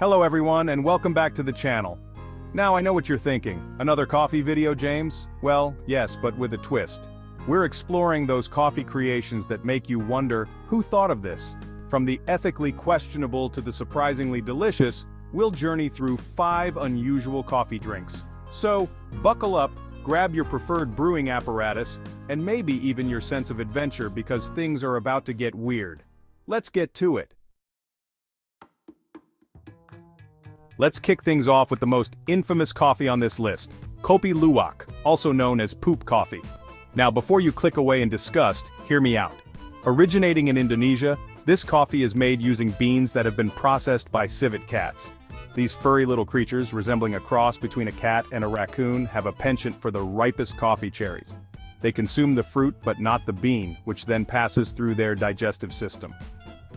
Hello everyone and welcome back to the channel. Now I know what you're thinking, another coffee video, James? Well, yes, but with a twist. We're exploring those coffee creations that make you wonder, who thought of this? From the ethically questionable to the surprisingly delicious, we'll journey through 5 unusual coffee drinks. So, buckle up, grab your preferred brewing apparatus, and maybe even your sense of adventure because things are about to get weird. Let's get to it. Let's kick things off with the most infamous coffee on this list, Kopi Luwak, also known as poop coffee. Now before you click away in disgust, hear me out. Originating in Indonesia, this coffee is made using beans that have been processed by civet cats. These furry little creatures, resembling a cross between a cat and a raccoon, have a penchant for the ripest coffee cherries. They consume the fruit but not the bean, which then passes through their digestive system.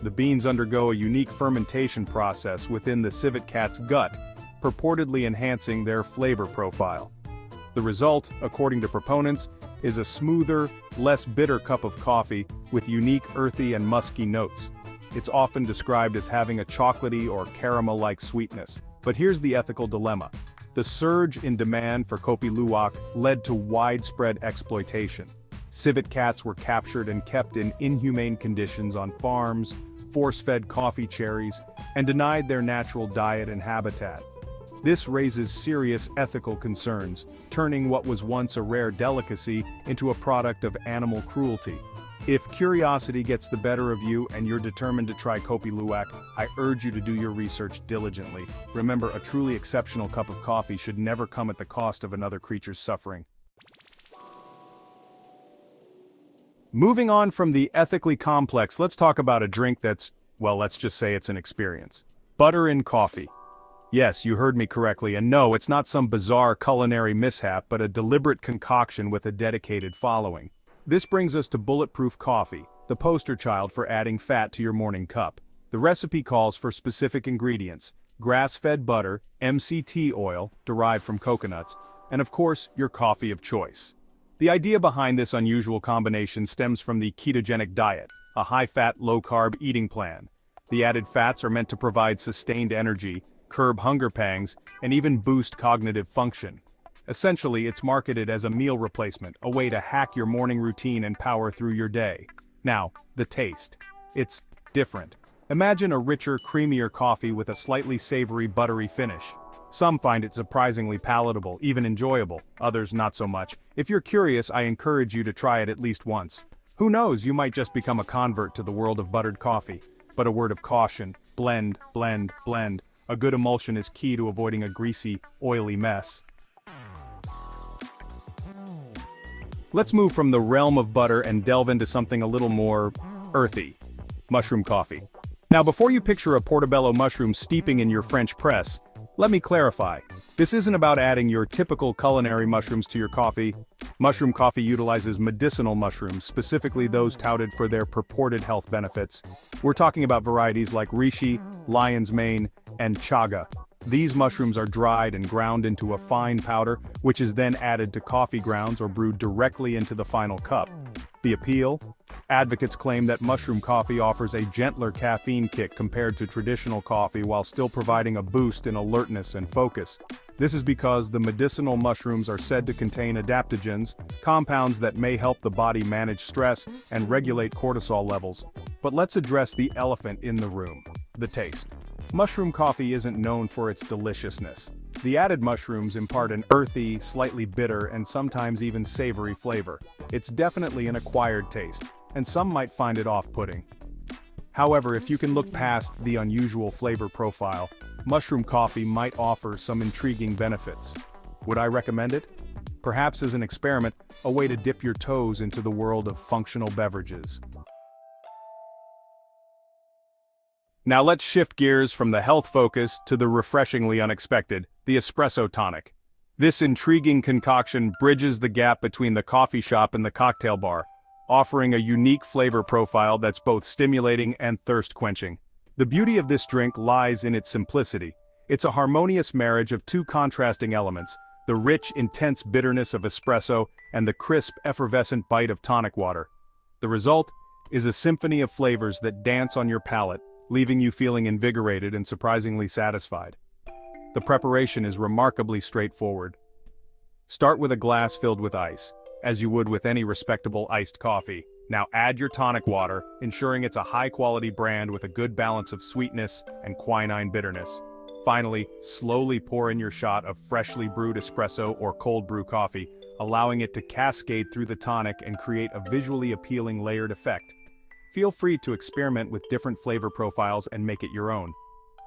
The beans undergo a unique fermentation process within the civet cat's gut, purportedly enhancing their flavor profile. The result, according to proponents, is a smoother, less bitter cup of coffee with unique earthy and musky notes. It's often described as having a chocolatey or caramel-like sweetness. But here's the ethical dilemma. The surge in demand for Kopi Luwak led to widespread exploitation. Civet cats were captured and kept in inhumane conditions on farms, force-fed coffee cherries, and denied their natural diet and habitat. This raises serious ethical concerns, turning what was once a rare delicacy into a product of animal cruelty. If curiosity gets the better of you and you're determined to try Kopi Luwak, I urge you to do your research diligently. Remember, a truly exceptional cup of coffee should never come at the cost of another creature's suffering. Moving on from the ethically complex, let's talk about a drink that's, well, let's just say it's an experience. Butter in coffee. Yes, you heard me correctly, and no, it's not some bizarre culinary mishap, but a deliberate concoction with a dedicated following. This brings us to Bulletproof coffee, the poster child for adding fat to your morning cup. The recipe calls for specific ingredients: grass-fed butter, MCT oil, derived from coconuts, and of course, your coffee of choice. The idea behind this unusual combination stems from the ketogenic diet, a high-fat, low-carb eating plan. The added fats are meant to provide sustained energy, curb hunger pangs, and even boost cognitive function. Essentially, it's marketed as a meal replacement, a way to hack your morning routine and power through your day. Now, the taste. It's different. Imagine a richer, creamier coffee with a slightly savory, buttery finish. Some find it surprisingly palatable, even enjoyable, others not so much. If you're curious, I encourage you to try it at least once. Who knows, you might just become a convert to the world of buttered coffee. But a word of caution: blend, blend, blend. A good emulsion is key to avoiding a greasy, oily mess. Let's move from the realm of butter and delve into something a little more earthy: mushroom coffee. Now before you picture a portobello mushroom steeping in your French press, let me clarify. This isn't about adding your typical culinary mushrooms to your coffee. Mushroom coffee utilizes medicinal mushrooms, specifically those touted for their purported health benefits. We're talking about varieties like reishi, lion's mane, and chaga. These mushrooms are dried and ground into a fine powder, which is then added to coffee grounds or brewed directly into the final cup. The appeal? Advocates claim that mushroom coffee offers a gentler caffeine kick compared to traditional coffee while still providing a boost in alertness and focus. This is because the medicinal mushrooms are said to contain adaptogens, compounds that may help the body manage stress and regulate cortisol levels. But let's address the elephant in the room: the taste. Mushroom coffee isn't known for its deliciousness. The added mushrooms impart an earthy, slightly bitter, and sometimes even savory flavor. It's definitely an acquired taste, and some might find it off-putting. However, if you can look past the unusual flavor profile, mushroom coffee might offer some intriguing benefits. Would I recommend it? Perhaps as an experiment, a way to dip your toes into the world of functional beverages. Now let's shift gears from the health focus to the refreshingly unexpected, the espresso tonic. This intriguing concoction bridges the gap between the coffee shop and the cocktail bar, offering a unique flavor profile that's both stimulating and thirst-quenching. The beauty of this drink lies in its simplicity. It's a harmonious marriage of two contrasting elements: the rich, intense bitterness of espresso and the crisp, effervescent bite of tonic water. The result is a symphony of flavors that dance on your palate, leaving you feeling invigorated and surprisingly satisfied. The preparation is remarkably straightforward. Start with a glass filled with ice, as you would with any respectable iced coffee. Now add your tonic water, ensuring it's a high-quality brand with a good balance of sweetness and quinine bitterness. Finally, slowly pour in your shot of freshly brewed espresso or cold brew coffee, allowing it to cascade through the tonic and create a visually appealing layered effect. Feel free to experiment with different flavor profiles and make it your own.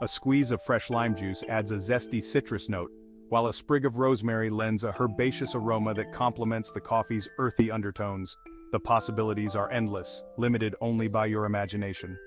A squeeze of fresh lime juice adds a zesty citrus note, while a sprig of rosemary lends a herbaceous aroma that complements the coffee's earthy undertones. The possibilities are endless, limited only by your imagination.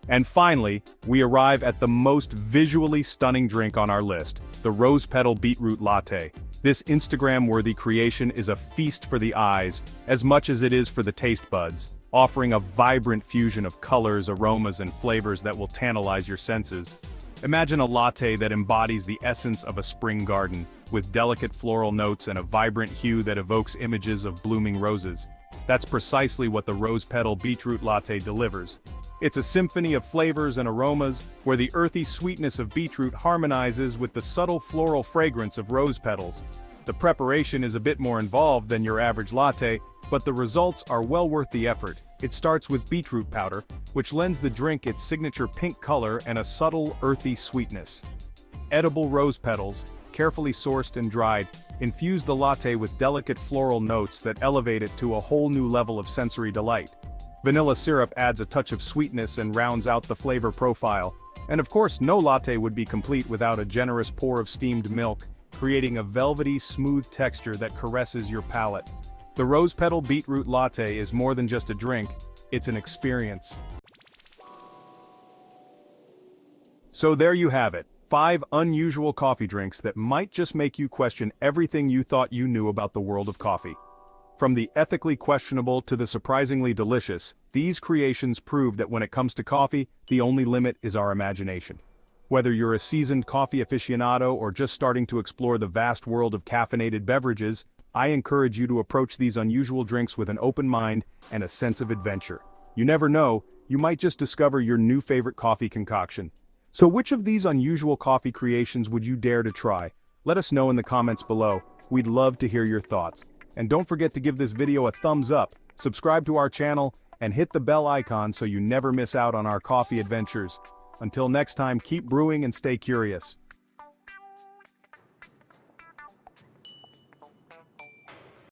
And finally, we arrive at the most visually stunning drink on our list, the rose petal beetroot latte. This Instagram-worthy creation is a feast for the eyes, as much as it is for the taste buds, offering a vibrant fusion of colors, aromas, and flavors that will tantalize your senses. Imagine a latte that embodies the essence of a spring garden, with delicate floral notes and a vibrant hue that evokes images of blooming roses. That's precisely what the rose petal beetroot latte delivers. It's a symphony of flavors and aromas, where the earthy sweetness of beetroot harmonizes with the subtle floral fragrance of rose petals. The preparation is a bit more involved than your average latte, but the results are well worth the effort. It starts with beetroot powder, which lends the drink its signature pink color and a subtle, earthy sweetness. Edible rose petals, carefully sourced and dried, infuse the latte with delicate floral notes that elevate it to a whole new level of sensory delight. Vanilla syrup adds a touch of sweetness and rounds out the flavor profile. And of course, no latte would be complete without a generous pour of steamed milk, creating a velvety, smooth texture that caresses your palate. The rose petal beetroot latte is more than just a drink, it's an experience. So there you have it, 5 unusual coffee drinks that might just make you question everything you thought you knew about the world of coffee. From the ethically questionable to the surprisingly delicious, these creations prove that when it comes to coffee, the only limit is our imagination. Whether you're a seasoned coffee aficionado or just starting to explore the vast world of caffeinated beverages, I encourage you to approach these unusual drinks with an open mind and a sense of adventure. You never know, you might just discover your new favorite coffee concoction. So which of these unusual coffee creations would you dare to try? Let us know in the comments below. We'd love to hear your thoughts. And don't forget to give this video a thumbs up, subscribe to our channel, and hit the bell icon so you never miss out on our coffee adventures. Until next time, keep brewing and stay curious.